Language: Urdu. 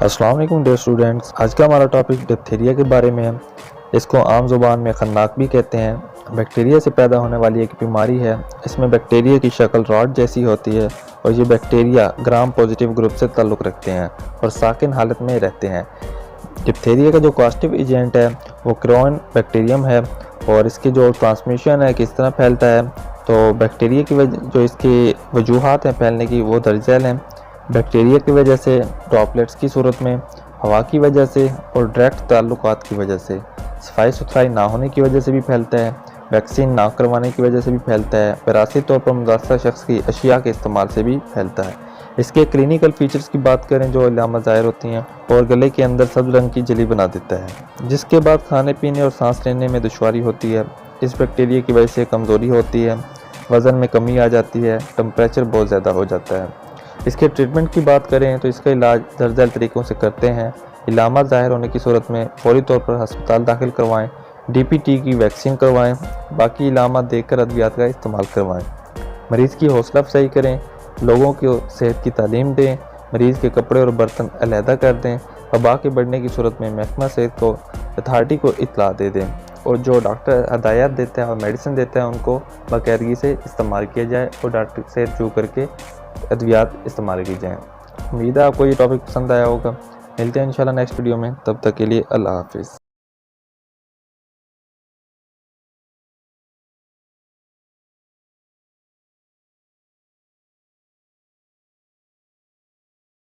السلام علیکم ڈیئر اسٹوڈینٹس، آج کا ہمارا ٹاپک ڈپتھیریا کے بارے میں ہے۔ اس کو عام زبان میں خناق بھی کہتے ہیں۔ بیکٹیریا سے پیدا ہونے والی ایک بیماری ہے۔ اس میں بیکٹیریا کی شکل راڈ جیسی ہوتی ہے اور یہ بیکٹیریا گرام پازیٹیو گروپ سے تعلق رکھتے ہیں اور ساکن حالت میں رہتے ہیں۔ ڈپتھیریا کا جو کاسٹیو ایجنٹ ہے وہ کروئن بیکٹیریم ہے، اور اس کی جو ٹرانسمیشن ہے کس طرح پھیلتا ہے، تو بیکٹیریا کی جو اس کی وجوہات ہیں پھیلنے کی وہ درج ذیل ہیں۔ بیکٹیریا کی وجہ سے، ڈراپلیٹس کی صورت میں، ہوا کی وجہ سے اور ڈائریکٹ تعلقات کی وجہ سے، صفائی ستھرائی نہ ہونے کی وجہ سے بھی پھیلتا ہے، ویکسین نہ کروانے کی وجہ سے بھی پھیلتا ہے، وراثتی طور پر متاثرہ شخص کی اشیاء کے استعمال سے بھی پھیلتا ہے۔ اس کے کلینیکل فیچرز کی بات کریں جو علامات ظاہر ہوتی ہیں، اور گلے کے اندر سبز رنگ کی جلی بنا دیتا ہے، جس کے بعد کھانے پینے اور سانس لینے میں دشواری ہوتی ہے۔ اس بیکٹیریا کی وجہ سے کمزوری ہوتی ہے، وزن میں کمی آ جاتی ہے، ٹمپریچر بہت زیادہ ہو جاتا ہے۔ اس کے ٹریٹمنٹ کی بات کریں تو اس کا علاج درج ذیل طریقوں سے کرتے ہیں۔ علامات ظاہر ہونے کی صورت میں فوری طور پر ہسپتال داخل کروائیں، ڈی پی ٹی کی ویکسین کروائیں، باقی علامات دیکھ کر ادویات کا استعمال کروائیں۔ مریض کی حوصلہ افزائی کریں، لوگوں کو صحت کی تعلیم دیں، مریض کے کپڑے اور برتن علیحدہ کر دیں، وبا کے بڑھنے کی صورت میں محکمہ صحت کو اتھارٹی کو اطلاع دے دیں، اور جو ڈاکٹر ہدایات دیتا ہے اور میڈیسن دیتا ہے ان کو باقاعدگی سے استعمال کیا جائے اور ڈاکٹر سے رجوع کر کے ادویات استعمال کی جائیں۔ امید ہے آپ کو یہ ٹاپک پسند آیا ہوگا۔ ملتے ہیں انشاءاللہ نیکسٹ ویڈیو میں، تب تک کے لیے اللہ حافظ۔